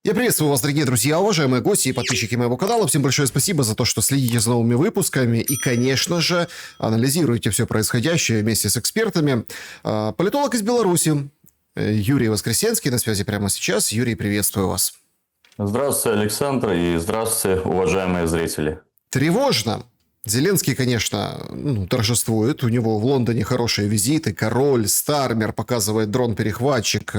Я приветствую вас, дорогие друзья, уважаемые гости и подписчики моего канала. Всем большое спасибо за то, что следите за новыми выпусками и, конечно же, анализируете все происходящее вместе с экспертами. Политолог из Беларуси Юрий Воскресенский на связи прямо сейчас. Юрий, приветствую вас. Здравствуйте, Александр, и здравствуйте, уважаемые зрители. Тревожно. Зеленский, конечно, торжествует. У него в Лондоне хорошие визиты. Король, Стармер показывает дрон-перехватчик,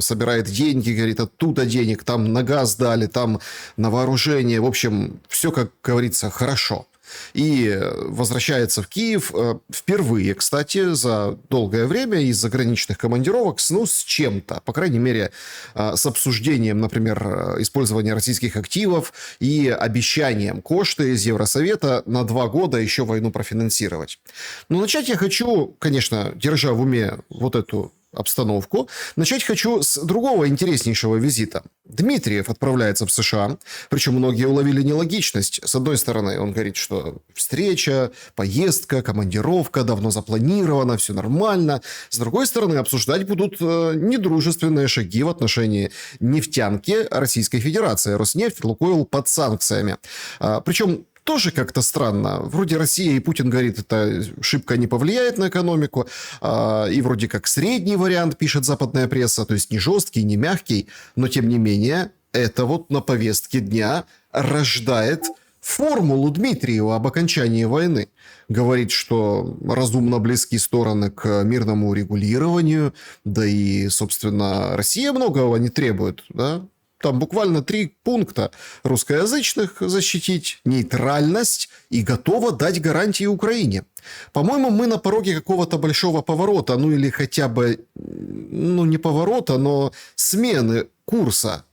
собирает деньги, говорит, оттуда денег, там на газ дали, там на вооружение. В общем, все, как говорится, хорошо. И возвращается в Киев впервые, кстати, за долгое время из заграничных командировок, с чем-то. По крайней мере, с обсуждением, например, использования российских активов и обещанием кошты из Евросовета на 2 года еще войну профинансировать. Но начать я хочу, конечно, держа в уме вот эту обстановку, начать хочу с другого интереснейшего визита. Дмитриев отправляется в США, причем многие уловили нелогичность. С одной стороны, он говорит, что встреча, поездка, командировка давно запланирована, все нормально. С другой стороны, обсуждать будут недружественные шаги в отношении нефтянки Российской Федерации. Роснефть, Лукойл под санкциями. Причем тоже как-то странно. Вроде Россия и Путин говорит, это шибко не повлияет на экономику. И вроде как средний вариант, пишет западная пресса. То есть не жесткий, не мягкий. Но тем не менее, это вот на повестке дня рождает формулу Дмитриева об окончании войны. Говорит, что разумно близки стороны к мирному урегулированию. Да и, собственно, Россия многого не требует, да? Там буквально 3 пункта: русскоязычных защитить, нейтральность и готова дать гарантии Украине. По-моему, мы на пороге какого-то большого поворота, или хотя бы, не поворота, но смены курса.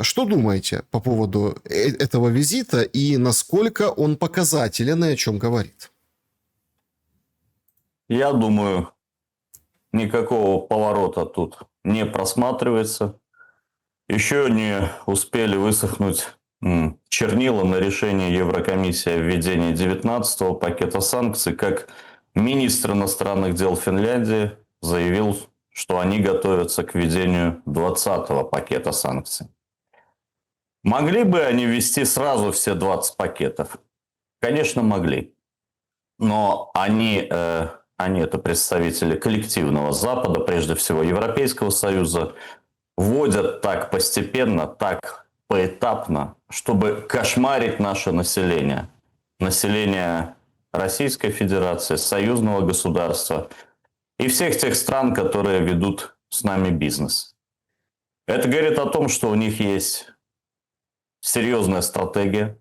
Что думаете по поводу этого визита и насколько он показателен и о чем говорит? Я думаю, никакого поворота тут не просматривается. Еще не успели высохнуть чернила на решение Еврокомиссии о введении 19-го пакета санкций, как министр иностранных дел Финляндии заявил, что они готовятся к введению 20-го пакета санкций. Могли бы они ввести сразу все 20 пакетов? Конечно, могли. Но они это представители коллективного Запада, прежде всего Европейского Союза, вводят так постепенно, так поэтапно, чтобы кошмарить наше население. Население Российской Федерации, союзного государства и всех тех стран, которые ведут с нами бизнес. Это говорит о том, что у них есть серьезная стратегия,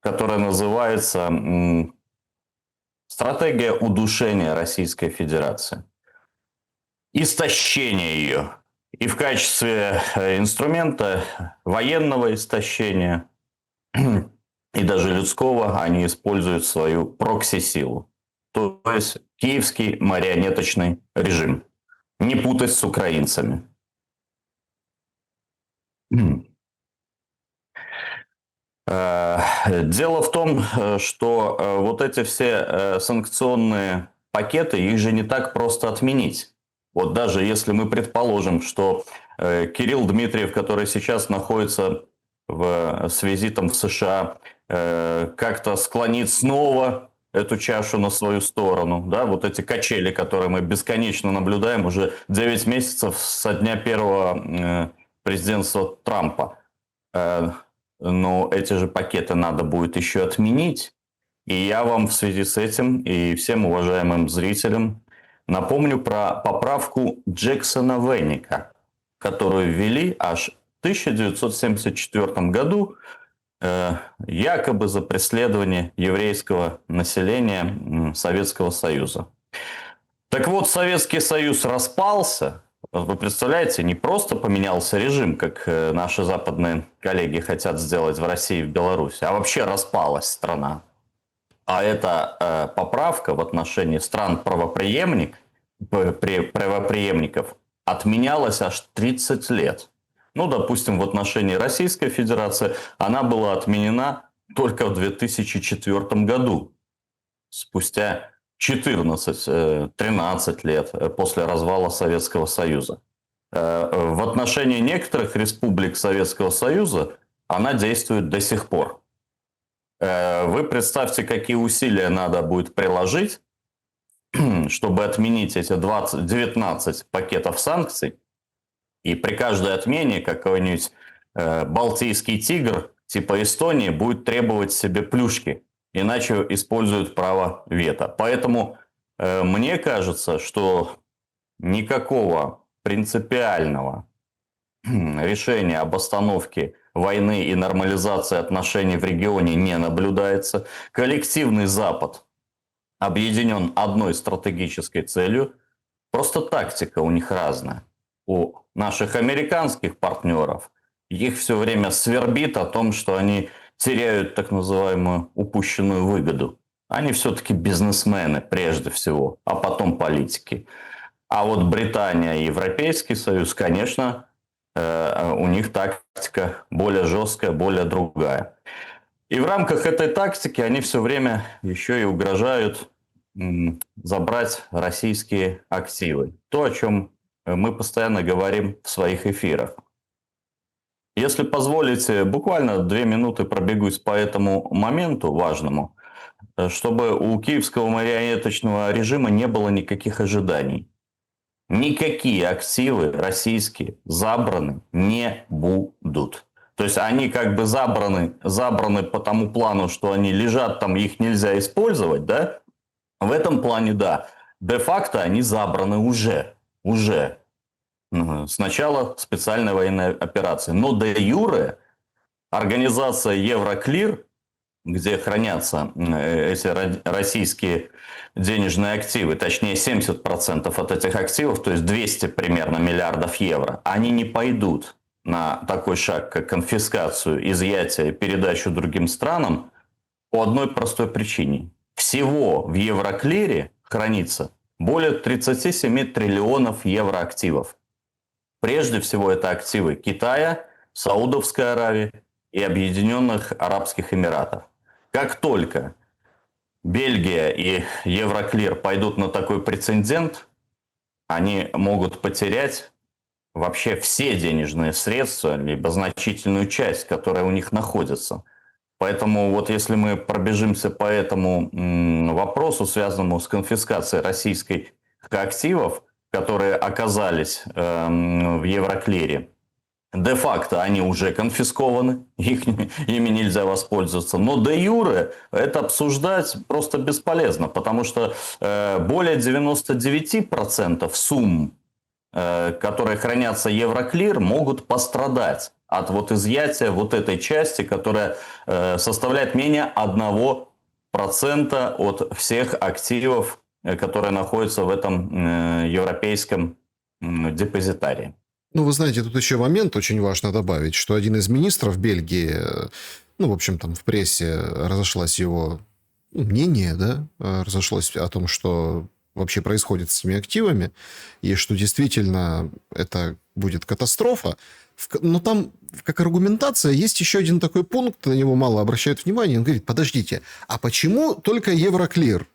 которая называется стратегия удушения Российской Федерации. Истощение ее. И в качестве инструмента военного истощения и даже людского они используют свою прокси-силу. То есть киевский марионеточный режим. Не путать с украинцами. Дело в том, что вот эти все санкционные пакеты, их же не так просто отменить. Вот даже если мы предположим, что Кирилл Дмитриев, который сейчас находится с визитом в США, как-то склонит снова эту чашу на свою сторону, да, вот эти качели, которые мы бесконечно наблюдаем уже 9 месяцев со дня первого президентства Трампа. Но эти же пакеты надо будет еще отменить. И я вам в связи с этим и всем уважаемым зрителям напомню про поправку Джексона-Веника, которую ввели аж в 1974 году, якобы за преследование еврейского населения Советского Союза. Так вот, Советский Союз распался. Вы представляете, не просто поменялся режим, как наши западные коллеги хотят сделать в России и в Беларуси, а вообще распалась страна. А эта поправка в отношении стран правопреемников отменялась аж 30 лет. Допустим, в отношении Российской Федерации она была отменена только в 2004 году, спустя 14-13 лет после развала Советского Союза. В отношении некоторых республик Советского Союза она действует до сих пор. Вы представьте, какие усилия надо будет приложить, чтобы отменить эти 19 пакетов санкций, и при каждой отмене какой-нибудь балтийский тигр типа Эстонии будет требовать себе плюшки, иначе используют право вето. Поэтому мне кажется, что никакого принципиального решения об остановке войны и нормализации отношений в регионе не наблюдается. Коллективный Запад объединен одной стратегической целью. Просто тактика у них разная. У наших американских партнеров их все время свербит о том, что они теряют так называемую упущенную выгоду. Они все-таки бизнесмены прежде всего, а потом политики. А вот Британия и Европейский Союз, конечно, у них тактика более жесткая, более другая. И в рамках этой тактики они все время еще и угрожают забрать российские активы. То, о чем мы постоянно говорим в своих эфирах. Если позволите, буквально 2 минуты пробегусь по этому моменту важному, чтобы у киевского марионеточного режима не было никаких ожиданий. Никакие активы российские забраны не будут. То есть они как бы забраны по тому плану, что они лежат там, их нельзя использовать, да? В этом плане, да. Де-факто они забраны уже. С начала специальной военной операции. Но де-юре организация Евроклир, где хранятся эти российские денежные активы, точнее 70% от этих активов, то есть 200 примерно миллиардов евро, они не пойдут на такой шаг, как конфискацию, изъятие и передачу другим странам по одной простой причине. Всего в Евроклире хранится более 37 триллионов евроактивов. Прежде всего это активы Китая, Саудовской Аравии и Объединенных Арабских Эмиратов. Как только Бельгия и Евроклир пойдут на такой прецедент, они могут потерять вообще все денежные средства, либо значительную часть, которая у них находится. Поэтому вот если мы пробежимся по этому вопросу, связанному с конфискацией российских активов, которые оказались в Евроклире, де-факто они уже конфискованы, ими нельзя воспользоваться. Но де-юре это обсуждать просто бесполезно, потому что более 99% сумм, которые хранятся Евроклир, могут пострадать от вот изъятия вот этой части, которая составляет менее 1% от всех активов, которые находятся в этом европейском депозитарии. Ну, вы знаете, тут еще момент очень важно добавить, что один из министров Бельгии, ну, в общем, там в прессе разошлось его мнение, да, разошлось о том, что вообще происходит с этими активами, и что действительно это будет катастрофа. Но там, как аргументация, есть еще один такой пункт, на него мало обращают внимание. Он говорит, подождите, а почему только Евроклир?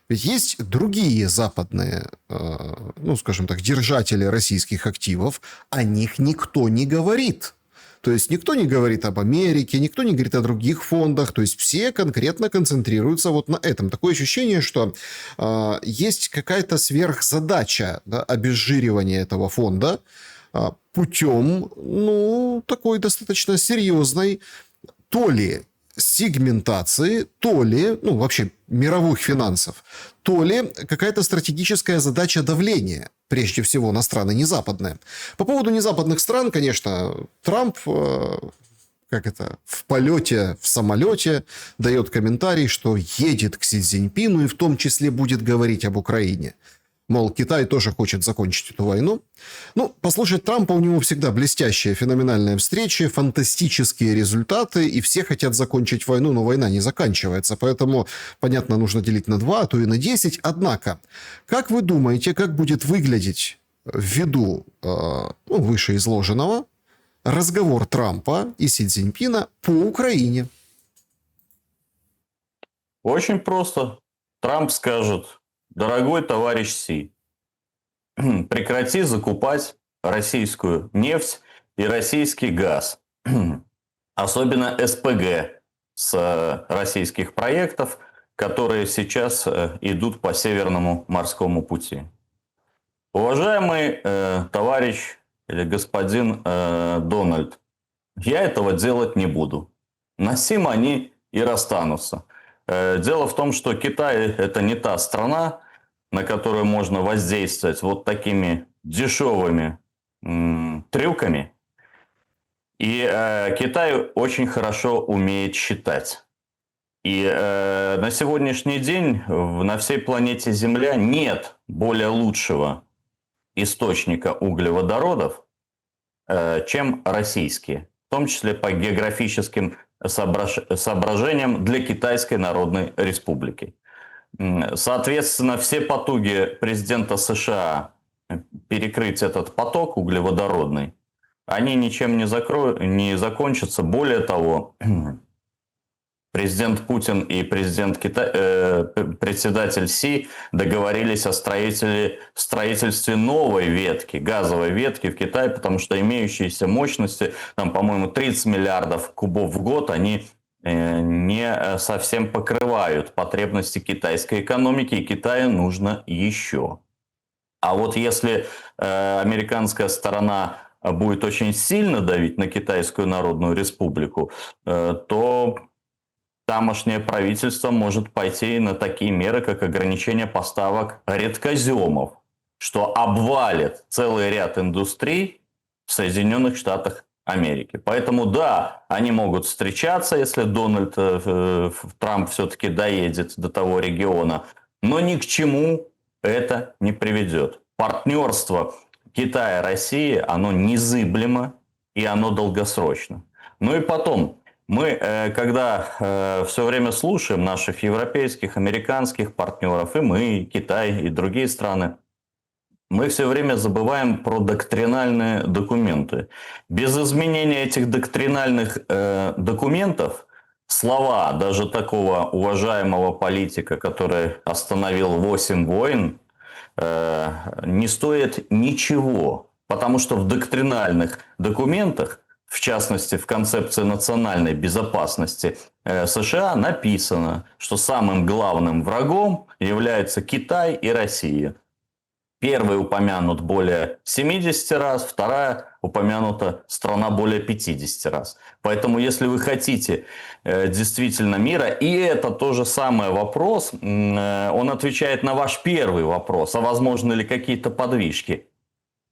Ведь есть другие западные, ну, скажем так, держатели российских активов, о них никто не говорит. То есть никто не говорит об Америке, никто не говорит о других фондах. То есть все конкретно концентрируются вот на этом. Такое ощущение, что есть какая-то сверхзадача, да, обезжиривания этого фонда путем, ну, такой достаточно серьезной, то ли сегментации, то ли, ну, вообще мировых финансов, то ли какая-то стратегическая задача давления, прежде всего, на страны незападные. По поводу незападных стран, конечно, Трамп, как это, в полете, в самолете дает комментарий, что едет к Си Цзиньпину и в том числе будет говорить об Украине. Мол, Китай тоже хочет закончить эту войну. Ну, послушать Трампа, у него всегда блестящие, феноменальные встречи, фантастические результаты, и все хотят закончить войну, но война не заканчивается. Поэтому, понятно, нужно делить на 2, а то и на 10. Однако, как вы думаете, как будет выглядеть ввиду вышеизложенного разговор Трампа и Си Цзиньпина по Украине? Очень просто. Трамп скажет: дорогой товарищ Си, прекрати закупать российскую нефть и российский газ. Особенно СПГ с российских проектов, которые сейчас идут по Северному морскому пути. Уважаемый товарищ или господин Дональд, я этого делать не буду. На сим они и расстанутся. Дело в том, что Китай – это не та страна, на которую можно воздействовать вот такими дешевыми трюками. И Китай очень хорошо умеет считать. И на сегодняшний день на всей планете Земля нет более лучшего источника углеводородов, чем российские, в том числе по географическим соображениям для Китайской Народной Республики. Соответственно, все потуги президента США перекрыть этот поток углеводородный, они ничем не закончатся. Более того, президент Путин и председатель Си договорились о строительстве новой ветки, газовой ветки в Китае, потому что имеющиеся мощности, там, по-моему, 30 миллиардов кубов в год, они не совсем покрывают потребности китайской экономики, и Китаю нужно еще. А вот если американская сторона будет очень сильно давить на Китайскую Народную Республику, то тамошнее правительство может пойти на такие меры, как ограничение поставок редкоземов, что обвалит целый ряд индустрий в Соединенных Штатах Америки. Поэтому да, они могут встречаться, если Дональд Трамп все-таки доедет до того региона, но ни к чему это не приведет. Партнерство Китая и России, оно незыблемо и оно долгосрочно. Ну и потом, мы, когда все время слушаем наших европейских, американских партнеров, и мы, и Китай, и другие страны, мы все время забываем про доктринальные документы. Без изменения этих доктринальных документов слова даже такого уважаемого политика, который остановил 8 войн, не стоят ничего. Потому что в доктринальных документах, в частности в концепции национальной безопасности США, написано, что самым главным врагом являются Китай и Россия. Первый упомянут более 70 раз, вторая упомянута страна более 50 раз. Поэтому, если вы хотите действительно мира, и это тоже самый вопрос, он отвечает на ваш первый вопрос, а возможно ли какие-то подвижки.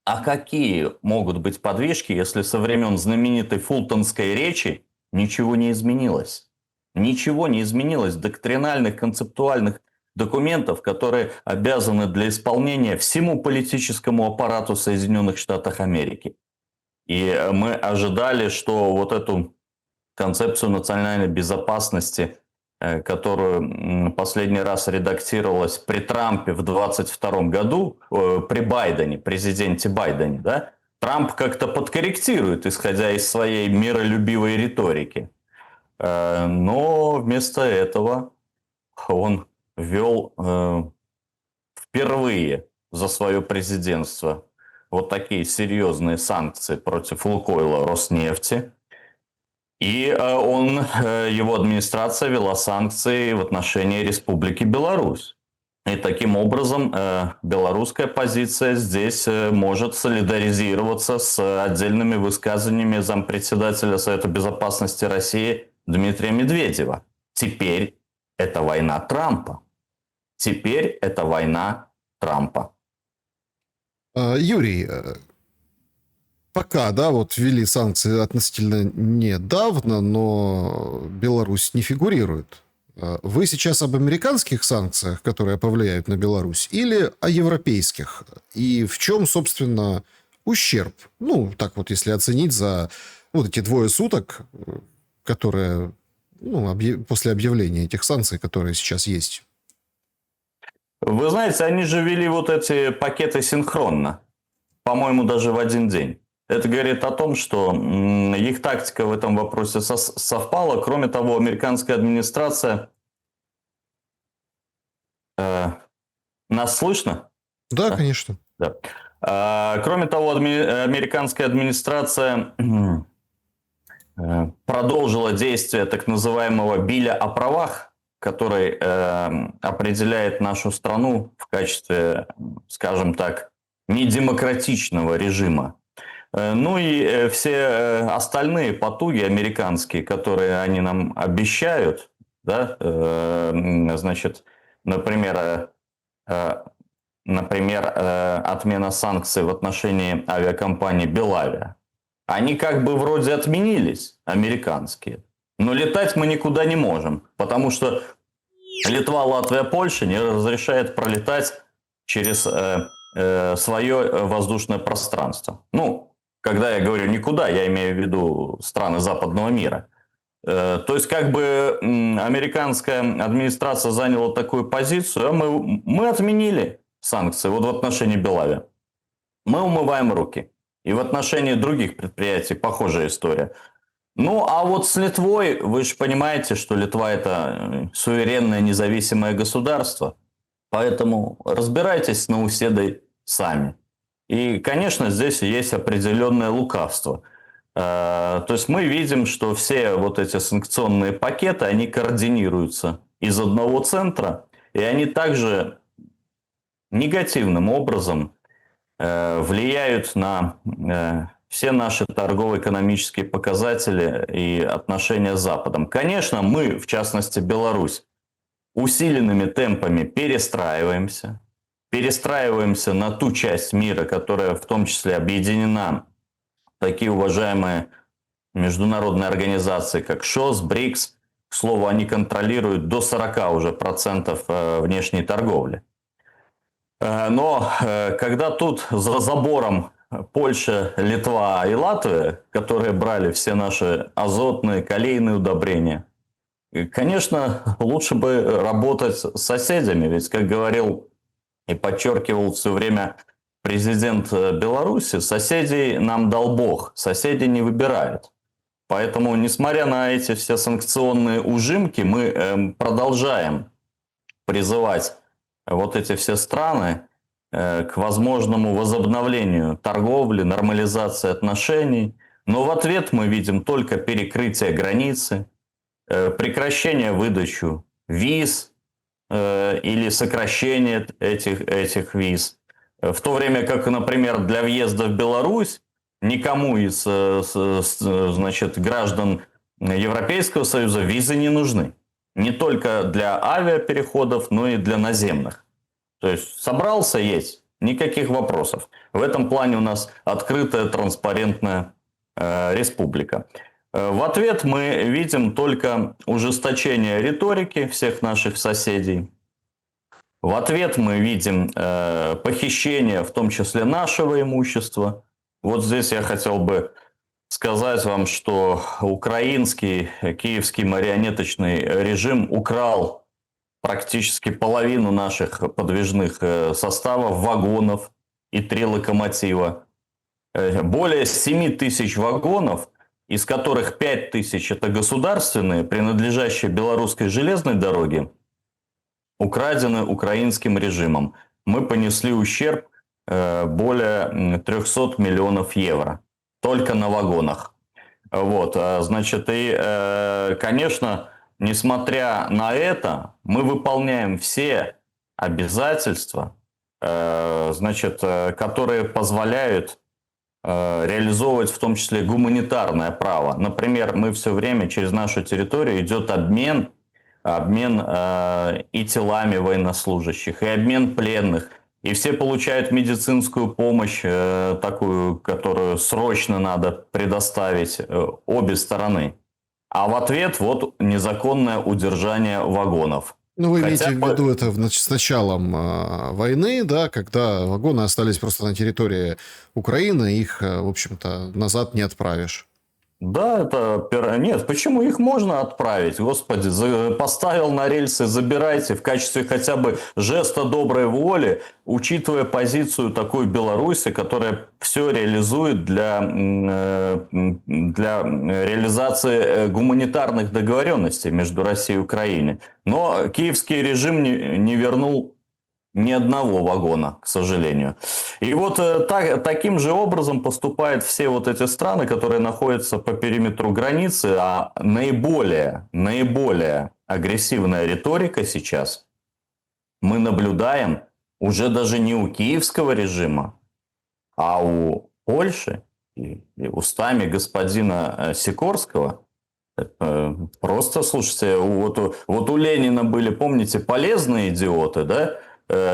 А какие могут быть подвижки, если со времен знаменитой Фултонской речи ничего не изменилось? Ничего не изменилось в доктринальных, концептуальных документов, которые обязаны для исполнения всему политическому аппарату Соединенных Штатов Америки. И мы ожидали, что вот эту концепцию национальной безопасности, которую последний раз редактировалась при Трампе в 2022 году, при Байдене, президенте Байдене, да, Трамп как-то подкорректирует, исходя из своей миролюбивой риторики. Но вместо этого он ввел впервые за свое президентство вот такие серьезные санкции против Лукойла, Роснефти. И его администрация ввела санкции в отношении Республики Беларусь. И таким образом белорусская позиция здесь может солидаризироваться с отдельными высказываниями зампредседателя Совета Безопасности России Дмитрия Медведева. Теперь это война Трампа. Теперь это война Трампа. Юрий, пока, да, вот ввели санкции относительно недавно, но Беларусь не фигурирует. Вы сейчас об американских санкциях, которые повлияют на Беларусь, или о европейских? И в чем, собственно, ущерб? Ну, так вот, если оценить за вот эти 2 суток, которые, ну, после объявления этих санкций, которые сейчас есть. Вы знаете, они же ввели вот эти пакеты синхронно. По-моему, даже в один день. Это говорит о том, что их тактика в этом вопросе совпала. Кроме того, американская администрация... Нас слышно? Да, конечно. Да. Кроме того, американская администрация продолжила действие так называемого Билля о правах, который определяет нашу страну в качестве, скажем так, недемократичного режима. Ну и все остальные потуги американские, которые они нам обещают, да, значит, например, отмена санкций в отношении авиакомпании Белавиа, они как бы вроде отменились, американские, но летать мы никуда не можем, потому что Литва, Латвия, Польша не разрешает пролетать через свое воздушное пространство. Ну, когда я говорю никуда, я имею в виду страны западного мира. То есть, как бы американская администрация заняла такую позицию, а мы отменили санкции вот в отношении Белавиа. Мы умываем руки. И в отношении других предприятий похожая история. Ну, а вот с Литвой, вы же понимаете, что Литва – это суверенное независимое государство. Поэтому разбирайтесь с Науседой сами. И, конечно, здесь есть определенное лукавство. То есть мы видим, что все вот эти санкционные пакеты, они координируются из одного центра, и они также негативным образом влияют на все наши торгово-экономические показатели и отношения с Западом. Конечно, мы, в частности Беларусь, усиленными темпами перестраиваемся на ту часть мира, которая в том числе объединена в такие уважаемые международные организации, как ШОС, БРИКС. К слову, они контролируют до 40 уже процентов внешней торговли. Но когда тут за забором Польша, Литва и Латвия, которые брали все наши азотные, калийные удобрения, конечно, лучше бы работать с соседями, ведь, как говорил и подчеркивал все время президент Беларуси, соседей нам дал Бог, соседи не выбирают. Поэтому, несмотря на эти все санкционные ужимки, мы продолжаем призывать вот эти все страны к возможному возобновлению торговли, нормализации отношений. Но в ответ мы видим только перекрытие границы, прекращение выдачи виз или сокращение этих виз. В то время как, например, для въезда в Беларусь никому из значит, граждан Европейского Союза визы не нужны. Не только для авиапереходов, но и для наземных. То есть собрался есть, никаких вопросов. В этом плане у нас открытая, транспарентная республика. В ответ мы видим только ужесточение риторики всех наших соседей. В ответ мы видим похищение, в том числе нашего имущества. Вот здесь я хотел бы сказать вам, что украинский, киевский марионеточный режим украл практически половину наших подвижных составов, вагонов и 3 локомотива. Более 7 тысяч вагонов, из которых 5 тысяч это государственные, принадлежащие белорусской железной дороге, украдены украинским режимом. Мы понесли ущерб более 300 миллионов евро только на вагонах. Вот, значит, и, конечно, несмотря на это, мы выполняем все обязательства, значит, которые позволяют реализовывать в том числе гуманитарное право. Например, мы все время через нашу территорию идет обмен и телами военнослужащих, и обмен пленных. И все получают медицинскую помощь, такую, которую срочно надо предоставить обе стороны. А в ответ вот незаконное удержание вагонов. Ну, вы имеете в виду это с началом войны, да, когда вагоны остались просто на территории Украины, их, в общем-то, назад не отправишь. Да, это... Нет, почему их можно отправить? Господи, поставил на рельсы, забирайте в качестве хотя бы жеста доброй воли, учитывая позицию такой Беларуси, которая все реализует для реализации гуманитарных договоренностей между Россией и Украиной. Но киевский режим не вернул ни одного вагона, к сожалению. И вот таким же образом поступают все вот эти страны, которые находятся по периметру границы, а наиболее агрессивная риторика сейчас мы наблюдаем уже даже не у киевского режима, а у Польши и устами господина Сикорского. Просто, слушайте, вот у Ленина были, помните, полезные идиоты, да?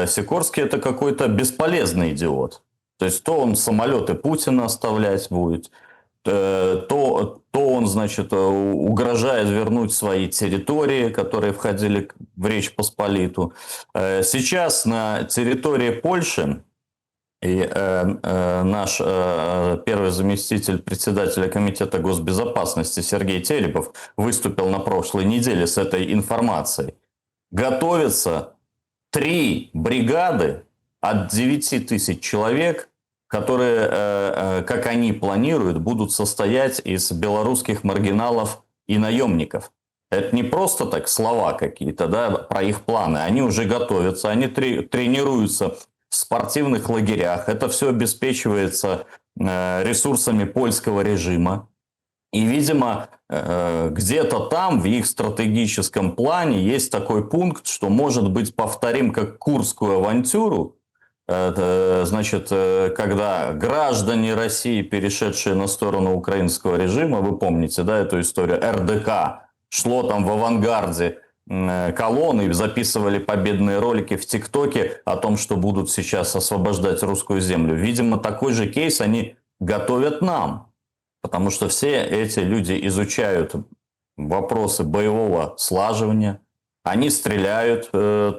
Сикорский это какой-то бесполезный идиот. То есть, то он самолеты Путина оставлять будет, то он, значит, угрожает вернуть свои территории, которые входили в Речь Посполиту. Сейчас на территории Польши и наш первый заместитель председателя Комитета госбезопасности Сергей Телепов выступил на прошлой неделе с этой информацией. Готовятся 3 бригады от 9 тысяч человек, которые, как они планируют, будут состоять из белорусских маргиналов и наемников. Это не просто так слова какие-то, да, про их планы. Они уже готовятся, они тренируются в спортивных лагерях. Это все обеспечивается ресурсами польского режима. И, видимо, где-то там в их стратегическом плане есть такой пункт, что, может быть, повторим как Курскую авантюру. Значит, когда граждане России, перешедшие на сторону украинского режима, вы помните, да, эту историю, РДК, шло там в авангарде колонны, записывали победные ролики в ТикТоке о том, что будут сейчас освобождать русскую землю. Видимо, такой же кейс они готовят нам, потому что все эти люди изучают вопросы боевого слаживания, они стреляют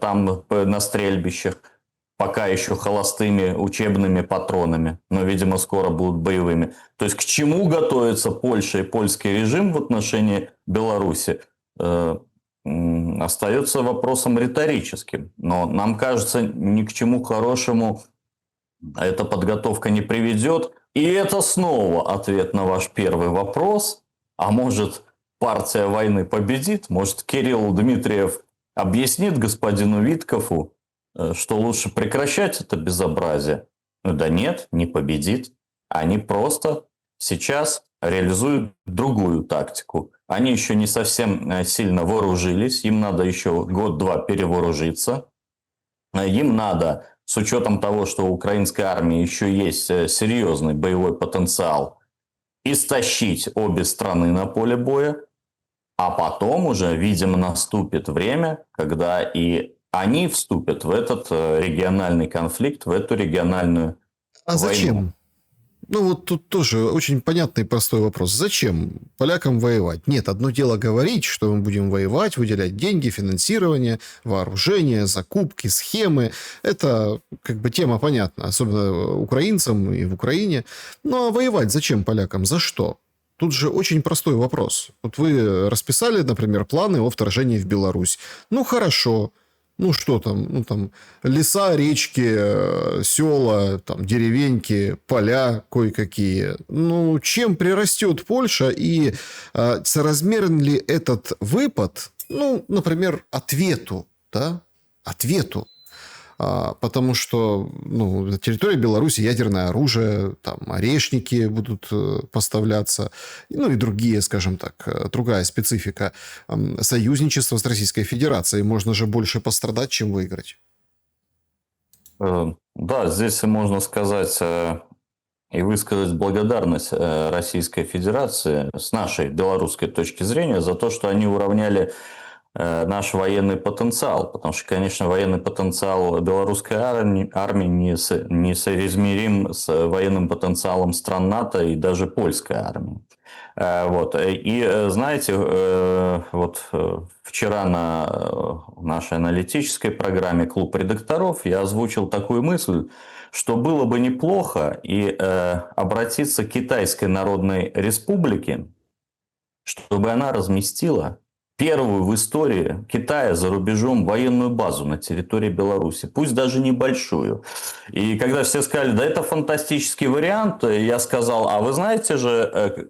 там на стрельбищах, пока еще холостыми учебными патронами, но, видимо, скоро будут боевыми. То есть к чему готовится Польша и польский режим в отношении Беларуси, остается вопросом риторическим. Но нам кажется, ни к чему хорошему эта подготовка не приведет. И это снова ответ на ваш первый вопрос. А может, партия войны победит? Может, Кирилл Дмитриев объяснит господину Виткофу, что лучше прекращать это безобразие? Ну да нет, не победит. Они просто сейчас реализуют другую тактику. Они еще не совсем сильно вооружились, им надо еще год-два перевооружиться. Им надо, с учетом того, что у украинской армии еще есть серьезный боевой потенциал, истощить обе страны на поле боя. А потом уже, видимо, наступит время, когда и они вступят в этот региональный конфликт, в эту региональную А войну. зачем? Ну, вот тут тоже очень понятный и простой вопрос. Зачем полякам воевать? Нет, одно дело говорить, что мы будем воевать, выделять деньги, финансирование, вооружение, закупки, схемы. Это как бы тема понятна, особенно украинцам и в Украине. Ну, а воевать зачем полякам? За что? Тут же очень простой вопрос. Вот вы расписали, например, планы о вторжении в Беларусь. Ну, хорошо. Ну, что там? Ну, там леса, речки, села, там, деревеньки, поля кое-какие. Ну, чем прирастет Польша и соразмерен ли этот выпад, ну, например, ответу, да? Ответу. Потому что ну, на территории Беларуси ядерное оружие, там орешники будут поставляться, ну и другие, скажем так, другая специфика. Союзничество с Российской Федерацией. Можно же больше пострадать, чем выиграть. Да, здесь можно сказать и высказать благодарность Российской Федерации с нашей белорусской точки зрения за то, что они уравняли наш военный потенциал, потому что, конечно, военный потенциал белорусской армии несоизмерим с военным потенциалом стран НАТО и даже польской армии. Вот. И знаете, вот вчера на нашей аналитической программе «Клуб редакторов» я озвучил такую мысль, что было бы неплохо и обратиться к Китайской Народной Республике, чтобы она разместила первую в истории Китая за рубежом военную базу на территории Беларуси, пусть даже небольшую. И когда все сказали, да это фантастический вариант, я сказал, а вы знаете же,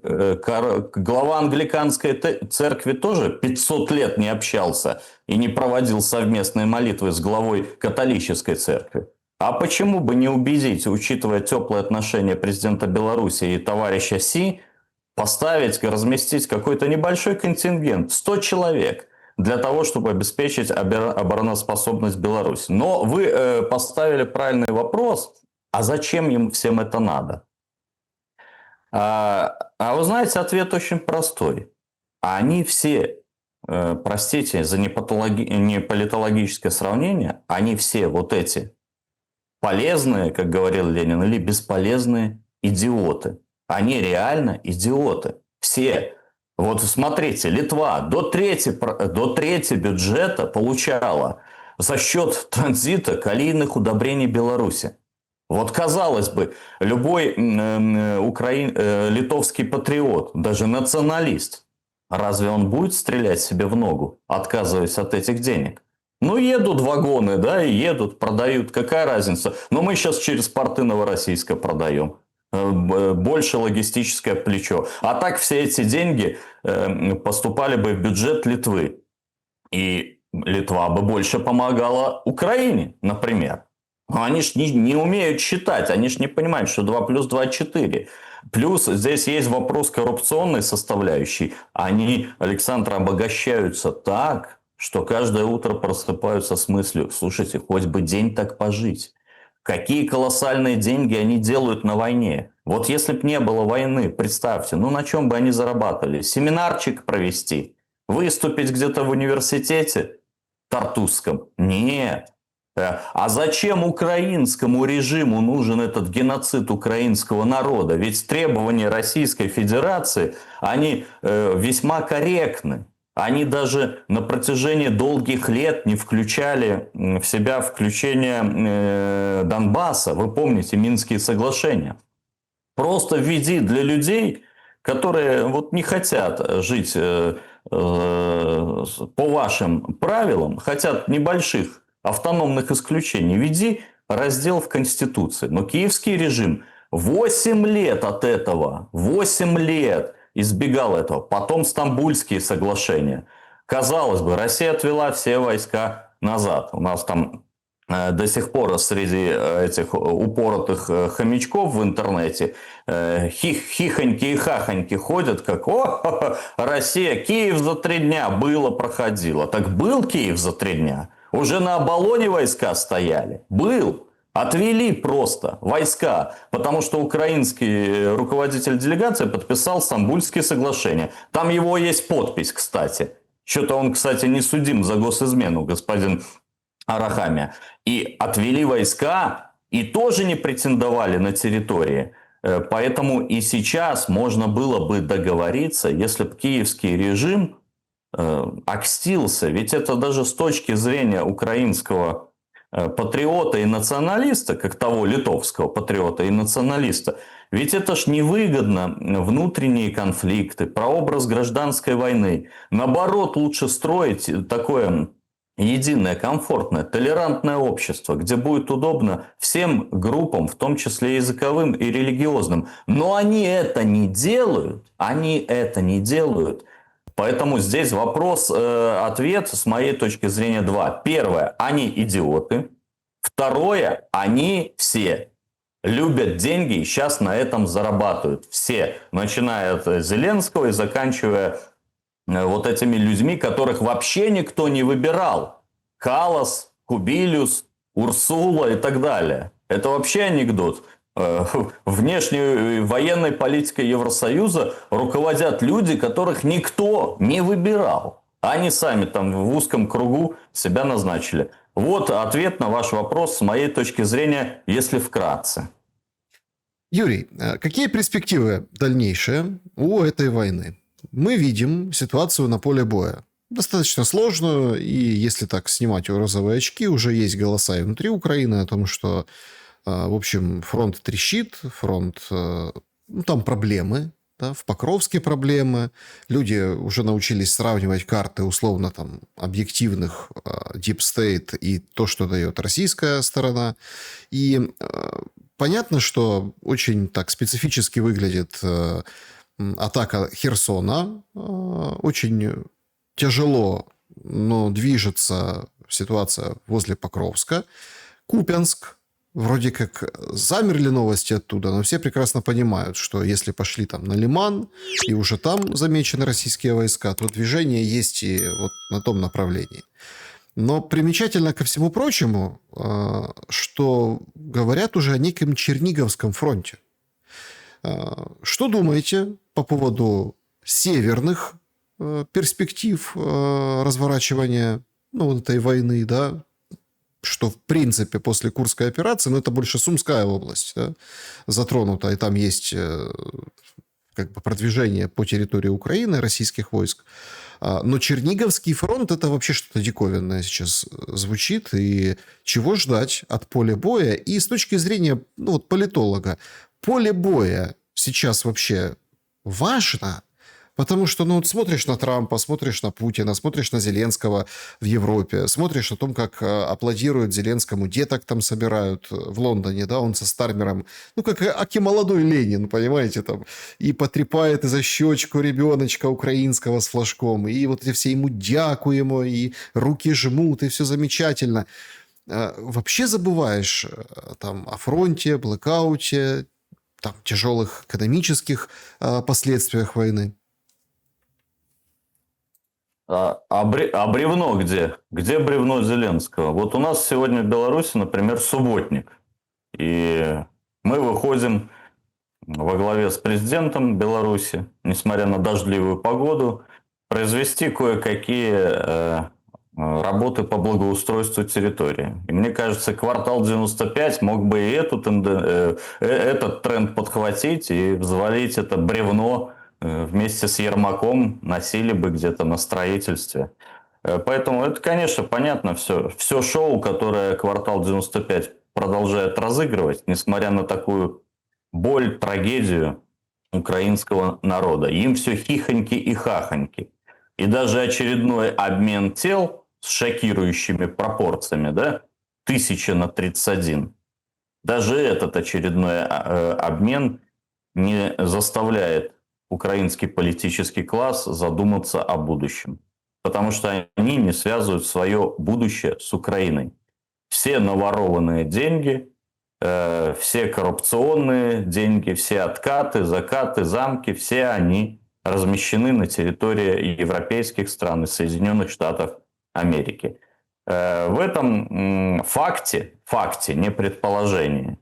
глава англиканской церкви тоже 500 лет не общался и не проводил совместные молитвы с главой католической церкви. А почему бы не убедить, учитывая теплые отношения президента Беларуси и товарища Си, поставить, разместить какой-то небольшой контингент, 100 человек, для того, чтобы обеспечить обороноспособность Беларуси. Но вы поставили правильный вопрос, а зачем им всем это надо? А вы знаете, ответ очень простой. Они все, простите за неполитологическое сравнение, они все вот эти полезные, как говорил Ленин, или бесполезные идиоты. Они реально идиоты. Все. Вот смотрите, Литва до трети бюджета получала за счет транзита калийных удобрений Беларуси. Вот казалось бы, любой литовский патриот, даже националист, разве он будет стрелять себе в ногу, отказываясь от этих денег? Ну, едут вагоны, да, и едут, продают. Какая разница? Но мы сейчас через порты Новороссийска продаем. Больше логистическое плечо. А так все эти деньги поступали бы в бюджет Литвы. И Литва бы больше помогала Украине, например. Они ж не умеют считать, они ж не понимают, что 2 плюс 2 – 4. Плюс здесь есть вопрос коррупционной составляющей. Они, Александр, обогащаются так, что каждое утро просыпаются с мыслью, слушайте, хоть бы день так пожить. Какие колоссальные деньги они делают на войне. Вот если бы не было войны, представьте, ну на чем бы они зарабатывали? Семинарчик провести? Выступить где-то в университете Тартусском? Нет. А зачем украинскому режиму нужен этот геноцид украинского народа? Ведь требования Российской Федерации, они весьма корректны. Они даже на протяжении долгих лет не включали в себя включение Донбасса. Вы помните Минские соглашения. Просто введи для людей, которые вот не хотят жить по вашим правилам, хотят небольших автономных исключений, введи раздел в Конституции. Но киевский режим 8 лет от этого, 8 лет избегал этого. Потом Стамбульские соглашения. Казалось бы, Россия отвела все войска назад. У нас там до сих пор среди этих упоротых хомячков в интернете хихоньки и хахоньки ходят, как «О, Россия, Киев за 3 дня было, проходило». Так был Киев за 3 дня? Уже на Оболоне войска стояли? Был. Отвели просто войска, потому что украинский руководитель делегации подписал Стамбульские соглашения. Там его есть подпись, кстати. Что-то он, кстати, не судим за госизмену, господин Арахамия. И отвели войска, и тоже не претендовали на территории. Поэтому и сейчас можно было бы договориться, если бы киевский режим окстился. Ведь это даже с точки зрения украинского патриота и националиста, как того литовского патриота и националиста, ведь это ж невыгодно внутренние конфликты, прообраз гражданской войны. Наоборот, лучше строить такое единое, комфортное, толерантное общество, где будет удобно всем группам, в том числе языковым и религиозным. Но они это не делают. Поэтому здесь ответ с моей точки зрения 2. Первое, они идиоты. Второе, они все любят деньги и сейчас на этом зарабатывают. Все, начиная от Зеленского и заканчивая вот этими людьми, которых вообще никто не выбирал. Каллас, Кубилюс, Урсула и так далее. Это вообще анекдот. Внешней военной политикой Евросоюза руководят люди, которых никто не выбирал. Они сами там в узком кругу себя назначили. Вот ответ на ваш вопрос с моей точки зрения, если вкратце. Юрий, какие перспективы дальнейшие у этой войны? Мы видим ситуацию на поле боя. Достаточно сложную, и если так снимать розовые очки, уже есть голоса и внутри Украины о том, что в общем, фронт трещит, там проблемы, да, в Покровске проблемы. Люди уже научились сравнивать карты условно там объективных Deep State и то, что дает российская сторона. И понятно, что очень так специфически выглядит атака Херсона. Очень тяжело, но движется ситуация возле Покровска. Купянск. Вроде как замерли новости оттуда, но все прекрасно понимают, что если пошли там на Лиман, и уже там замечены российские войска, то движение есть и вот на том направлении. Но примечательно ко всему прочему, что говорят уже о неком Черниговском фронте. Что думаете по поводу северных перспектив разворачивания этой войны, да? Что, в принципе, после Курской операции, это больше Сумская область, да, затронута, и там есть как бы продвижение по территории Украины российских войск. Но Черниговский фронт – это вообще что-то диковинное сейчас звучит, и чего ждать от поля боя? И с точки зрения политолога, поле боя сейчас вообще важно? Потому что, смотришь на Трампа, смотришь на Путина, смотришь на Зеленского в Европе, смотришь о том, как аплодируют Зеленскому, деток там собирают в Лондоне, да, он со Стармером, как аки молодой Ленин, понимаете, там, и потрепает за щечку ребеночка украинского с флажком, и вот эти все ему дякуемо, и руки жмут, и все замечательно. Вообще забываешь там о фронте, блэкауте, там, тяжелых экономических последствиях войны. А бревно где? Где бревно Зеленского? Вот у нас сегодня в Беларуси, например, субботник. И мы выходим во главе с президентом Беларуси, несмотря на дождливую погоду, произвести кое-какие работы по благоустройству территории. И мне кажется, квартал 95 мог бы и этот тренд подхватить и взвалить это бревно вместе с Ермаком, носили бы где-то на строительстве. Поэтому это, конечно, понятно все. Все шоу, которое квартал 95 продолжает разыгрывать, несмотря на такую боль, трагедию украинского народа. Им все хихоньки и хахоньки. И даже очередной обмен тел с шокирующими пропорциями, да, 1000-31. Даже этот очередной обмен не заставляет украинский политический класс задуматься о будущем. Потому что они не связывают свое будущее с Украиной. Все наворованные деньги, все коррупционные деньги, все откаты, закаты, замки, все они размещены на территории европейских стран и Соединенных Штатов Америки. В этом факте, не предположении,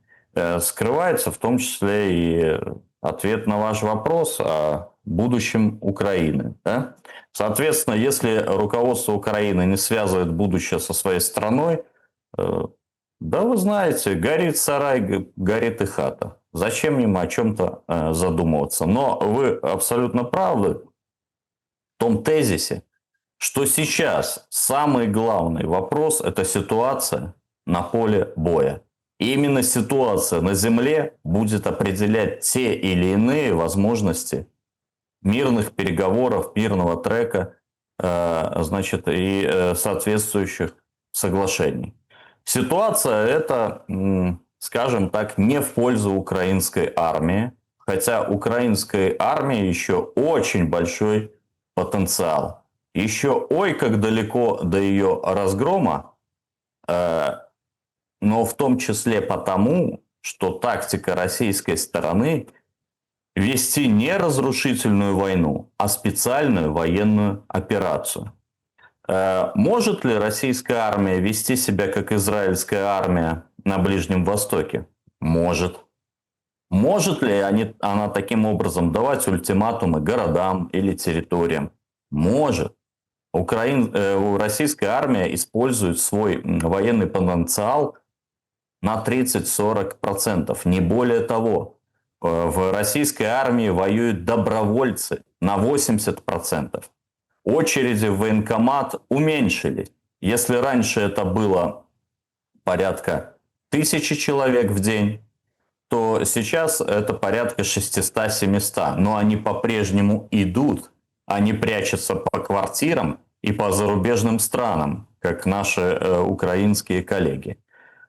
скрывается в том числе и ответ на ваш вопрос о будущем Украины. Да? Соответственно, если руководство Украины не связывает будущее со своей страной, да, вы знаете, горит сарай, горит и хата. Зачем им о чем-то задумываться? Но вы абсолютно правы в том тезисе, что сейчас самый главный вопрос – это ситуация на поле боя. И именно ситуация на земле будет определять те или иные возможности мирных переговоров, мирного трека, и соответствующих соглашений. Ситуация эта, скажем так, не в пользу украинской армии, хотя украинской армии еще очень большой потенциал. Еще ой, как далеко до ее разгрома, но в том числе потому, что тактика российской стороны вести не разрушительную войну, а специальную военную операцию. Может ли российская армия вести себя как израильская армия на Ближнем Востоке? Может. Может ли она таким образом давать ультиматумы городам или территориям? Может. Российская армия использует свой военный потенциал на 30-40%, не более того. В российской армии воюют добровольцы на 80%. Очереди в военкомат уменьшились. Если раньше это было порядка 1000 человек в день, то сейчас это порядка 600-700. Но они по-прежнему идут, они прячутся по квартирам и по зарубежным странам, как наши украинские коллеги.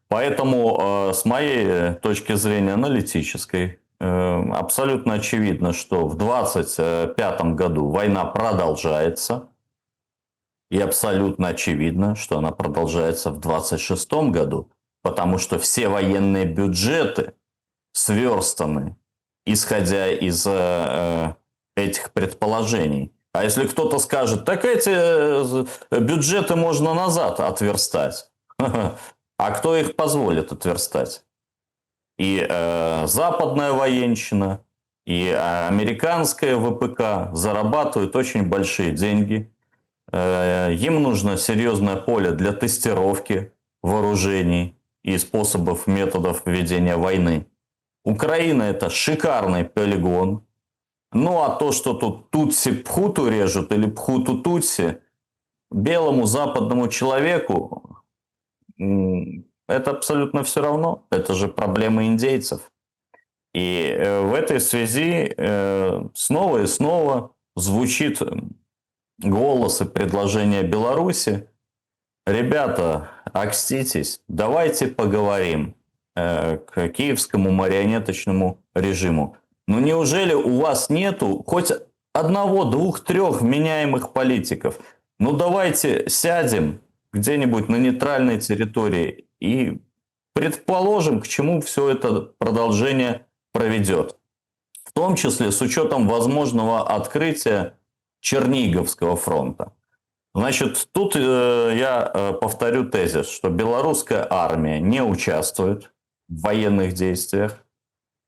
Поэтому, с моей точки зрения аналитической, абсолютно очевидно, что в 2025 году война продолжается. И абсолютно очевидно, что она продолжается в 2026 году, потому что все военные бюджеты сверстаны, исходя из этих предположений. А если кто-то скажет, так эти бюджеты можно назад отверстать. А кто их позволит отверстать? И западная военщина, и американская ВПК зарабатывают очень большие деньги. Им нужно серьезное поле для тестировки вооружений и способов, методов ведения войны. Украина – это шикарный полигон. Ну, а то, что тут тутси-пхуту режут или пхуту-тутси, белому западному человеку это абсолютно все равно. Это же проблемы индейцев. И в этой связи снова и снова звучит голос и предложение Беларуси. Ребята, окститесь, давайте поговорим к киевскому марионеточному режиму. Ну неужели у вас нету хоть одного, двух, трех вменяемых политиков? Ну давайте сядем где-нибудь на нейтральной территории и предположим, к чему все это продолжение приведет. В том числе с учетом возможного открытия Черниговского фронта. Значит, тут я повторю тезис, что белорусская армия не участвует в военных действиях,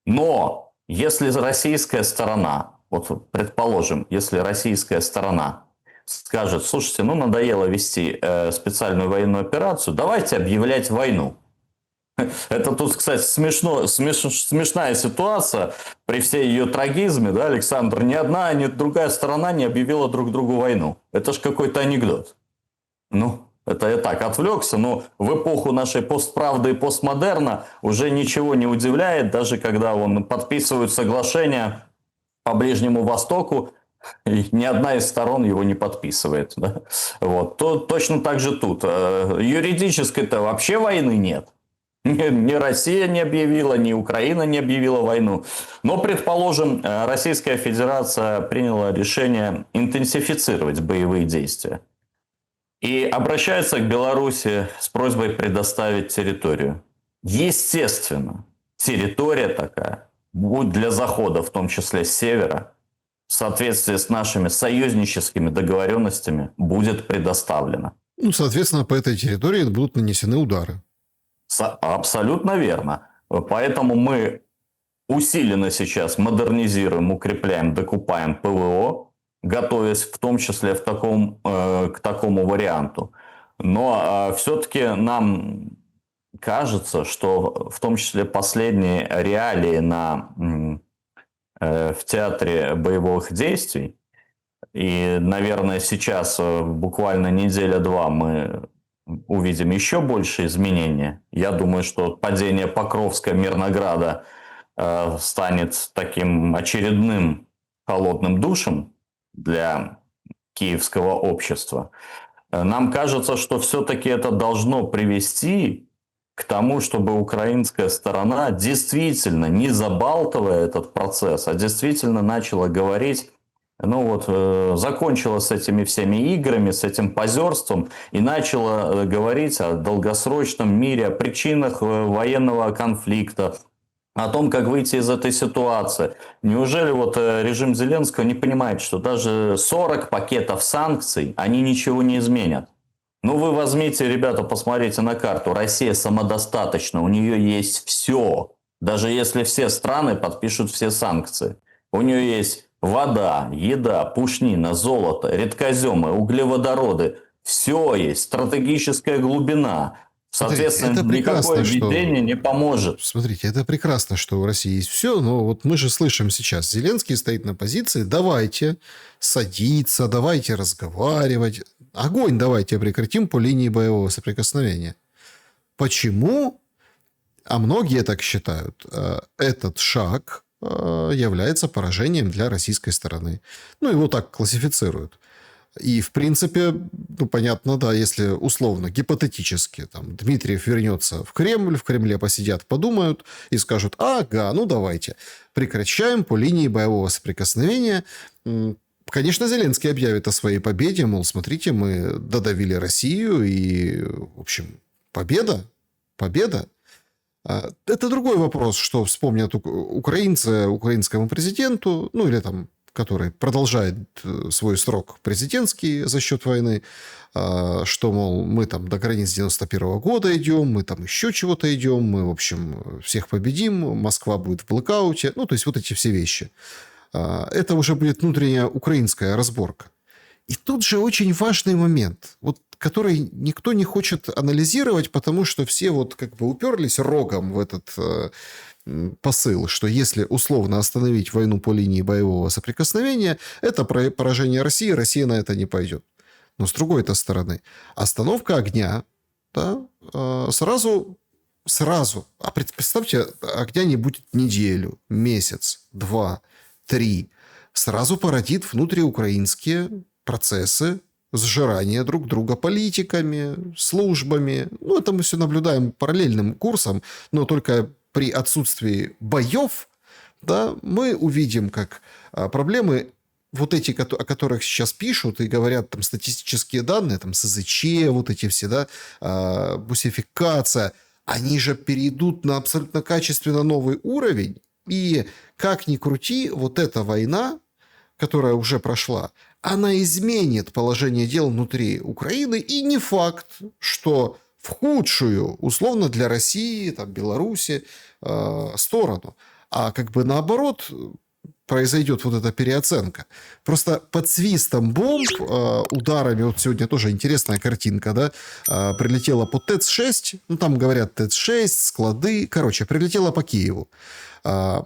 но если российская сторона, вот предположим, если российская сторона скажет, слушайте, ну надоело вести специальную военную операцию, давайте объявлять войну. Это тут, кстати, смешная ситуация при всей ее трагизме, да, Александр? Ни одна, ни другая сторона не объявила друг другу войну. Это же какой-то анекдот. Ну, это я так отвлекся, но в эпоху нашей постправды и постмодерна уже ничего не удивляет, даже когда подписывают соглашения по Ближнему Востоку, и ни одна из сторон его не подписывает. Да? Вот. Точно так же тут. Юридической-то вообще войны нет. Ни Россия не объявила, ни Украина не объявила войну. Но, предположим, Российская Федерация приняла решение интенсифицировать боевые действия. И обращается к Беларуси с просьбой предоставить территорию. Естественно, территория такая будет для захода, в том числе с севера, в соответствии с нашими союзническими договоренностями, будет предоставлена. Ну, соответственно, по этой территории будут нанесены удары. Абсолютно верно. Поэтому мы усиленно сейчас модернизируем, укрепляем, докупаем ПВО, готовясь в том числе к такому варианту. Но все-таки нам кажется, что в том числе последние реалии в театре боевых действий, и, наверное, сейчас буквально неделя-два мы увидим еще больше изменений. Я думаю, что падение Покровска, Мирнограда станет таким очередным холодным душем для киевского общества. Нам кажется, что все-таки это должно привести к тому, чтобы украинская сторона действительно, не забалтывая этот процесс, а действительно начала говорить, закончила с этими всеми играми, с этим позерством и начала говорить о долгосрочном мире, о причинах военного конфликта, о том, как выйти из этой ситуации. Неужели режим Зеленского не понимает, что даже 40 пакетов санкций, они ничего не изменят? Ну, вы возьмите, ребята, посмотрите на карту. Россия самодостаточна, у нее есть все. Даже если все страны подпишут все санкции. У нее есть вода, еда, пушнина, золото, редкоземы, углеводороды. Все есть, стратегическая глубина. Соответственно, смотрите, никакое введение не поможет. Смотрите, это прекрасно, что у России есть все, но вот мы же слышим сейчас, Зеленский стоит на позиции, давайте садиться, давайте разговаривать, огонь давайте прекратим по линии боевого соприкосновения. Почему А многие так считают. Этот шаг является поражением для российской стороны. Ну, его так классифицируют. И, в принципе, ну, понятно, да, если условно, гипотетически, там, Дмитриев вернется в Кремль, в Кремле посидят, подумают и скажут, ага, ну, давайте, прекращаем по линии боевого соприкосновения. Конечно, Зеленский объявит о своей победе, мол, смотрите, мы додавили Россию, и, в общем, победа, победа. Это другой вопрос, что вспомнят украинцы украинскому президенту, ну, или там который продолжает свой срок президентский за счет войны, что, мол, мы там до границ 91 года идем, мы там еще чего-то идем, мы, в общем, всех победим, Москва будет в блэкауте, ну, то есть вот эти все вещи. Это уже будет внутренняя украинская разборка. И тут же очень важный момент, вот, который никто не хочет анализировать, потому что все вот как бы уперлись рогом в этот посыл, что если условно остановить войну по линии боевого соприкосновения, это поражение России, Россия на это не пойдет. Но с другой-то стороны, остановка огня, да, сразу, а представьте, огня не будет неделю, месяц, 2, 3, сразу породит внутриукраинские процессы сжирания друг друга политиками, службами. Ну, это мы все наблюдаем параллельным курсом, но только при отсутствии боев, да, мы увидим, как проблемы вот эти, о которых сейчас пишут и говорят там статистические данные, там СЗЧ, вот эти все, да, бусификация, они же перейдут на абсолютно качественно новый уровень. И как ни крути, вот эта война, которая уже прошла, она изменит положение дел внутри Украины, и не факт, что в худшую, условно, для России, там, Беларуси, сторону. А как бы наоборот произойдет вот эта переоценка. Просто под свистом бомб, ударами, вот сегодня тоже интересная картинка, да, прилетела по ТЭЦ-6, ну, там говорят ТЭЦ-6, склады, короче, прилетела по Киеву. А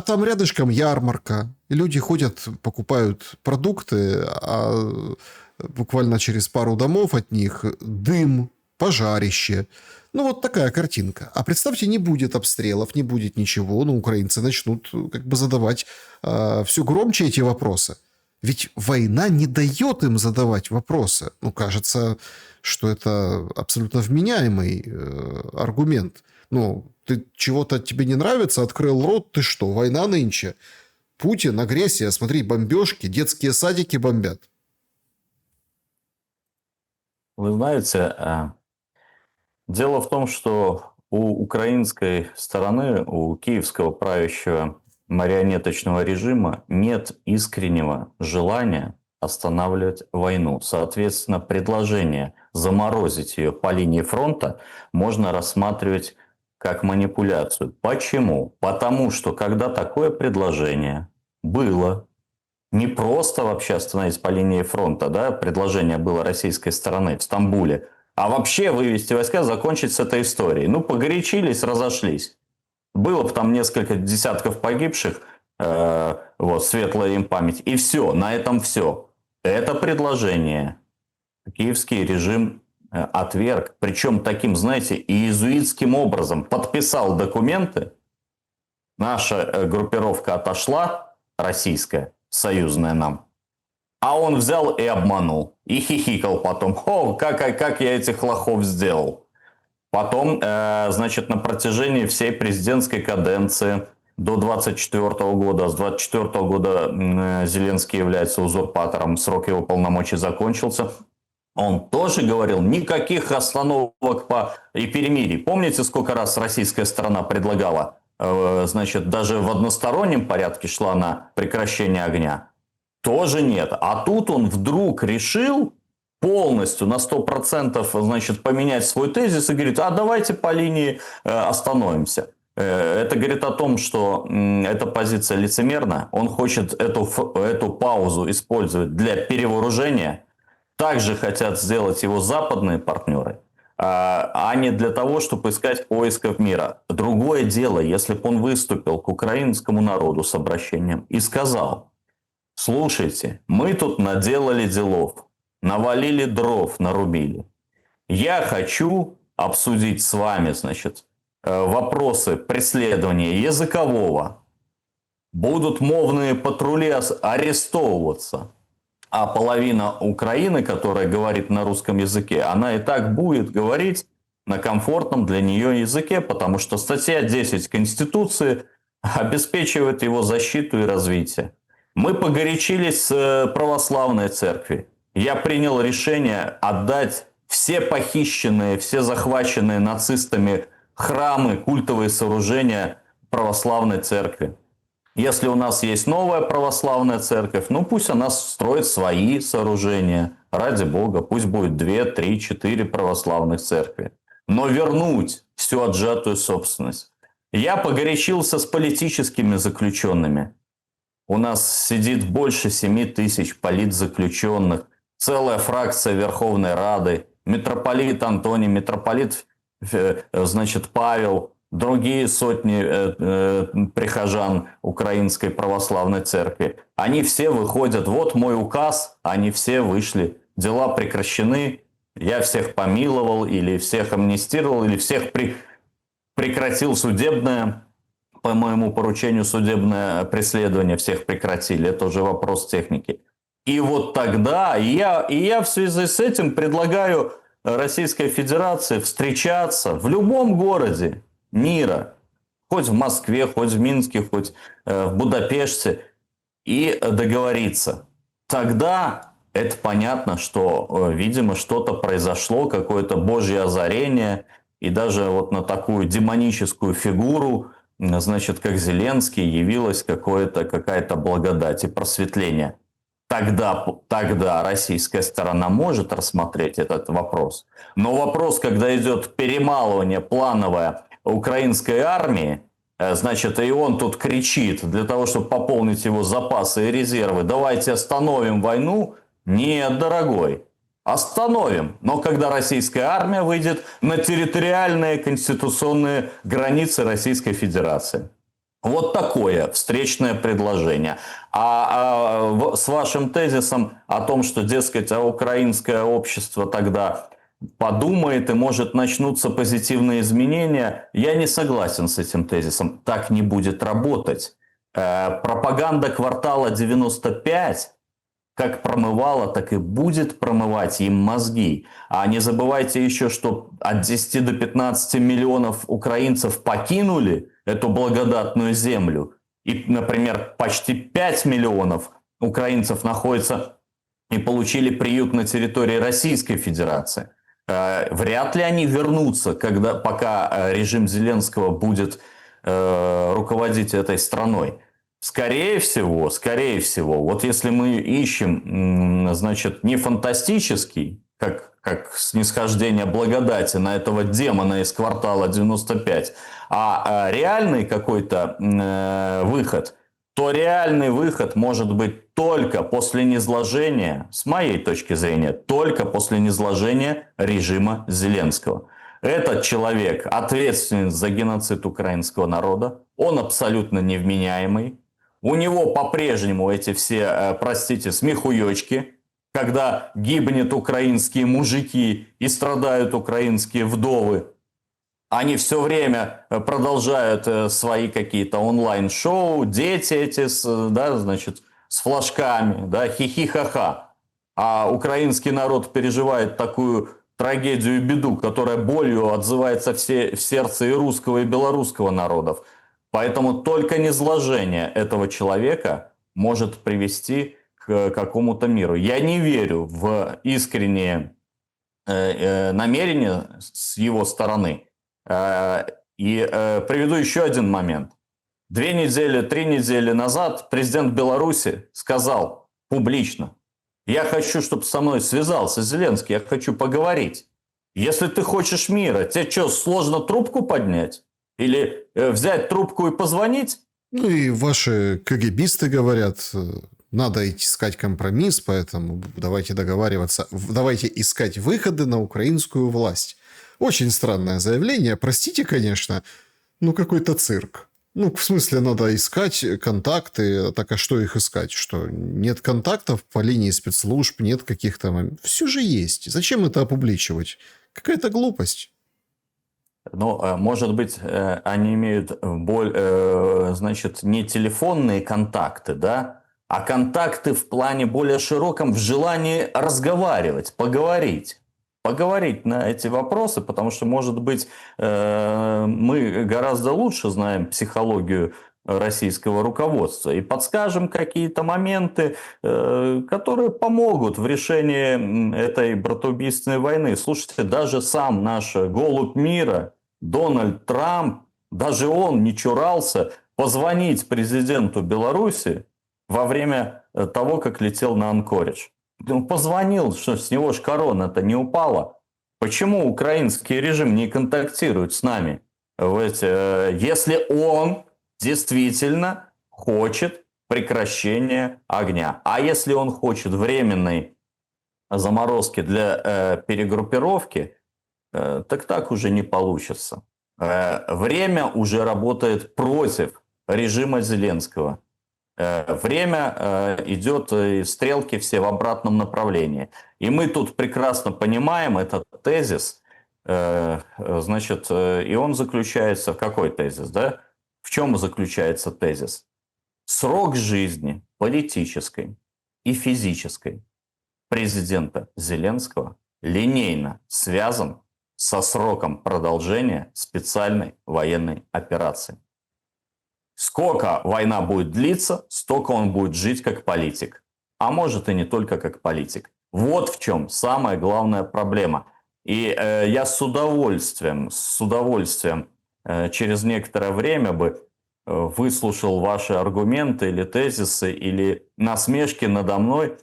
там рядышком ярмарка. Люди ходят, покупают продукты, а буквально через пару домов от них дым, пожарище. Ну, вот такая картинка. А представьте, не будет обстрелов, не будет ничего, но украинцы начнут как бы задавать все громче эти вопросы. Ведь война не дает им задавать вопросы. Ну, кажется, что это абсолютно вменяемый аргумент. Ну, ты чего-то тебе не нравится, открыл рот, ты что, война нынче? Путин, агрессия, смотри, бомбежки, детские садики бомбят. Вы знаете, дело в том, что у украинской стороны, у киевского правящего марионеточного режима нет искреннего желания останавливать войну. Соответственно, предложение заморозить ее по линии фронта можно рассматривать как манипуляцию. Почему? Потому что когда такое предложение было, не просто вообще остановить по линии фронта, да, предложение было российской стороны в Стамбуле, а вообще вывести войска, закончить с этой историей. Ну, погорячились, разошлись. Было бы там несколько десятков погибших, вот, светлая им память, и все, на этом все. Это предложение киевский режим отверг, причем таким, знаете, иезуитским образом подписал документы, наша группировка отошла, российская, союзная нам, а он взял и обманул, и хихикал потом, о, как я этих лохов сделал. Потом, значит, на протяжении всей президентской каденции до 24 года, с 24 года Зеленский является узурпатором, срок его полномочий закончился, он тоже говорил, никаких остановок и перемирий. Помните, сколько раз российская сторона предлагала, значит, даже в одностороннем порядке шла на прекращение огня? Тоже нет. А тут он вдруг решил полностью на 100% значит, поменять свой тезис и говорит, а давайте по линии остановимся. Это говорит о том, что эта позиция лицемерна. Он хочет эту паузу использовать для перевооружения. Также хотят сделать его западные партнеры, а не для того, чтобы искать поисков мира. Другое дело, если бы он выступил к украинскому народу с обращением и сказал, слушайте, мы тут наделали делов, навалили дров, нарубили. Я хочу обсудить с вами, значит, вопросы преследования языкового, будут мовные патрули арестовываться, а половина Украины, которая говорит на русском языке, она и так будет говорить на комфортном для нее языке, потому что статья 10 Конституции обеспечивает его защиту и развитие. Мы погорячились с православной церкви. Я принял решение отдать все похищенные, все захваченные нацистами храмы, культовые сооружения православной церкви. Если у нас есть новая православная церковь, ну пусть она строит свои сооружения. Ради бога, пусть будет 2, 3, 4 православных церкви. Но вернуть всю отжатую собственность. Я погорячился с политическими заключенными. У нас сидит больше 7 тысяч политзаключенных. Целая фракция Верховной Рады. Митрополит Антоний, митрополит, значит, Павел, другие сотни прихожан Украинской Православной Церкви. Они все выходят. Вот мой указ, они все вышли. Дела прекращены. Я всех помиловал, или всех амнистировал, или всех прекратил судебное, по моему поручению судебное преследование, всех прекратили. Это уже вопрос техники. И вот тогда я в связи с этим предлагаю Российской Федерации встречаться в любом городе мира, хоть в Москве, хоть в Минске, хоть в Будапеште, и договориться. Тогда это понятно, что, видимо, что-то произошло, какое-то божье озарение, и даже вот на такую демоническую фигуру, значит, как Зеленский, явилась какая-то благодать и просветление. Тогда российская сторона может рассмотреть этот вопрос. Но вопрос, когда идет перемалывание плановое украинской армии, значит, и он тут кричит для того, чтобы пополнить его запасы и резервы, давайте остановим войну. Нет, дорогой, остановим. Но когда российская армия выйдет на территориальные конституционные границы Российской Федерации. Вот такое встречное предложение. С вашим тезисом о том, что, дескать, украинское общество тогда подумает и может начнутся позитивные изменения, я не согласен с этим тезисом. Так не будет работать. Пропаганда квартала 95 как промывала, так и будет промывать им мозги. А не забывайте еще, что от 10 до 15 миллионов украинцев покинули эту благодатную землю. И, например, почти 5 миллионов украинцев находятся и получили приют на территории Российской Федерации. Вряд ли они вернутся, пока режим Зеленского будет руководить этой страной. Скорее всего, вот если мы ищем, значит, не фантастический, как снисхождение благодати на этого демона из квартала 95, а реальный какой-то выход, то реальный выход может быть только после низложения, с моей точки зрения, только после низложения режима Зеленского. Этот человек ответственен за геноцид украинского народа, он абсолютно невменяемый. У него по-прежнему эти все, простите, смехуёчки, когда гибнут украинские мужики и страдают украинские вдовы. Они все время продолжают свои какие-то онлайн-шоу, дети эти, да, значит, с флажками, да, хихи-ха-ха. А украинский народ переживает такую трагедию и беду, которая болью отзывается в сердце и русского, и белорусского народов. Поэтому только низложение этого человека может привести к какому-то миру. Я не верю в искренние намерения с его стороны. И приведу еще один момент. 2 недели, 3 недели назад президент Беларуси сказал публично: я хочу, чтобы со мной связался Зеленский, я хочу поговорить. Если ты хочешь мира, тебе что, сложно трубку поднять? Или взять трубку и позвонить? Ну и ваши КГБисты говорят, надо искать компромисс, поэтому давайте договариваться, давайте искать выходы на украинскую власть. Очень странное заявление, простите, конечно, ну какой-то цирк. Ну, в смысле, надо искать контакты, так а что их искать? Что, нет контактов по линии спецслужб, нет каких-то... Все же есть. Зачем это опубличивать? Какая-то глупость. Ну, может быть, они имеют значит, не телефонные контакты, да, а контакты в плане более широком, в желании разговаривать, поговорить. Поговорить на эти вопросы, потому что, может быть, мы гораздо лучше знаем психологию российского руководства и подскажем какие-то моменты, которые помогут в решении этой братоубийственной войны. Слушайте, даже сам наш голубь мира Дональд Трамп, даже он не чурался позвонить президенту Беларуси во время того, как летел на Анкоридж. Он позвонил, что с него ж корона-то не упала. Почему украинский режим не контактирует с нами? Если он действительно хочет прекращения огня. А если он хочет временной заморозки для перегруппировки, так уже не получится. Время уже работает против режима Зеленского. Время идет, стрелки все в обратном направлении. И мы тут прекрасно понимаем этот тезис, значит, и он заключается в какой тезис, да? В чем заключается тезис? Срок жизни политической и физической президента Зеленского линейно связан со сроком продолжения специальной военной операции. Сколько война будет длиться, столько он будет жить как политик. А может и не только как политик. Вот в чем самая главная проблема. И я с удовольствием через некоторое время бы выслушал ваши аргументы или тезисы, или насмешки надо мной,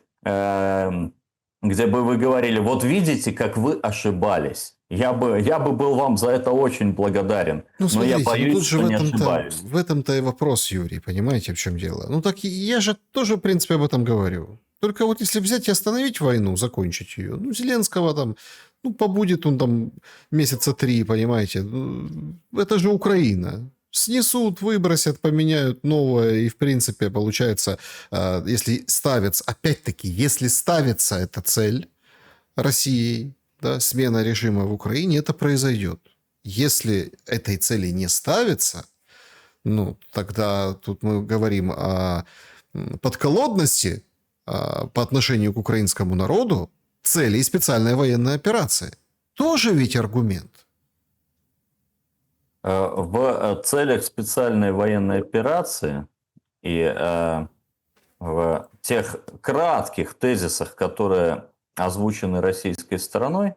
где бы вы говорили, вот видите, как вы ошибались. Я бы был вам за это очень благодарен. Ну, Но я смотрите, ну боюсь, тут же что не ошибаюсь. в этом-то и вопрос, Юрий, понимаете, в чем дело? Ну, так я же тоже, в принципе, об этом говорю. Только вот если взять и остановить войну, закончить ее, ну, Зеленского там, ну, побудет он там месяца 3, понимаете, ну, это же Украина. Снесут, выбросят, поменяют новое, и, в принципе, получается, если ставится, опять-таки, если ставится эта цель Россией, да, смена режима в Украине, это произойдет. Если этой цели не ставится, ну, тогда тут мы говорим о подколодности по отношению к украинскому народу целей специальной военной операции. Тоже ведь аргумент. В целях специальной военной операции и в тех кратких тезисах, которые озвучены российской стороной,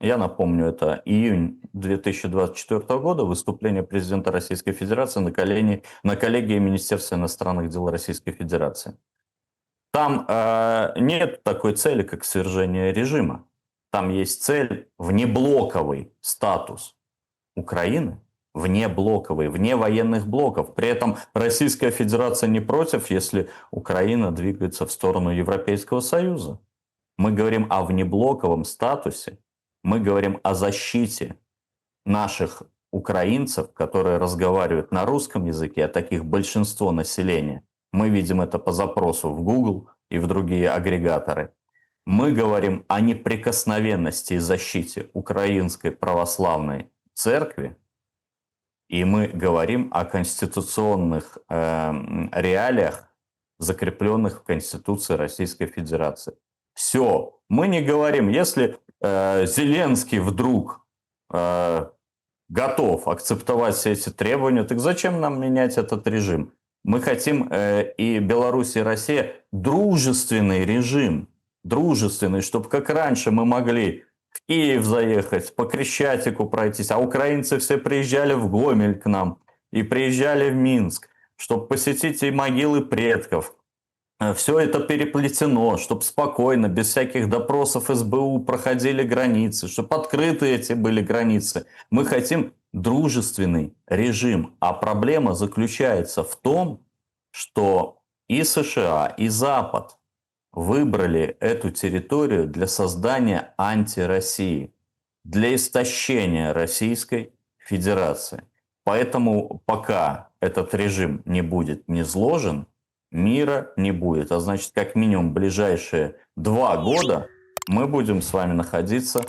я напомню, это июнь 2024 года, выступление президента Российской Федерации на коллегии Министерства иностранных дел Российской Федерации. Там нет такой цели, как свержение режима. Там есть цель внеблоковый статус Украины, внеблоковый, вне военных блоков. При этом Российская Федерация не против, если Украина двигается в сторону Европейского Союза. Мы говорим о внеблоковом статусе, мы говорим о защите наших украинцев, которые разговаривают на русском языке, а таких большинство населения. Мы видим это по запросу в Google и в другие агрегаторы. Мы говорим о неприкосновенности и защите Украинской православной церкви, и мы говорим о конституционных реалиях, закрепленных в Конституции Российской Федерации. Все. Мы не говорим, если Зеленский вдруг готов акцептовать все эти требования, так зачем нам менять этот режим? Мы хотим и Беларусь, и Россия дружественный режим, дружественный, чтобы как раньше мы могли в Киев заехать, по Крещатику пройтись, а украинцы все приезжали в Гомель к нам и приезжали в Минск, чтобы посетить и могилы предков. Все это переплетено, чтобы спокойно, без всяких допросов СБУ проходили границы, чтобы открыты эти были границы. Мы хотим дружественный режим, а проблема заключается в том, что и США, и Запад выбрали эту территорию для создания антироссии, для истощения Российской Федерации. Поэтому пока этот режим не будет низложен, мира не будет. А значит, как минимум ближайшие 2 года мы будем с вами находиться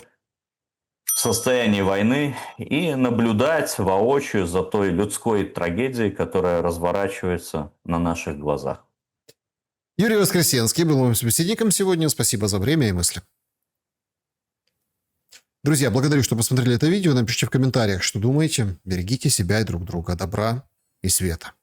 в состоянии войны и наблюдать воочию за той людской трагедией, которая разворачивается на наших глазах. Юрий Воскресенский был моим собеседником сегодня. Спасибо за время и мысли. Друзья, благодарю, что посмотрели это видео. Напишите в комментариях, что думаете. Берегите себя и друг друга. Добра и света.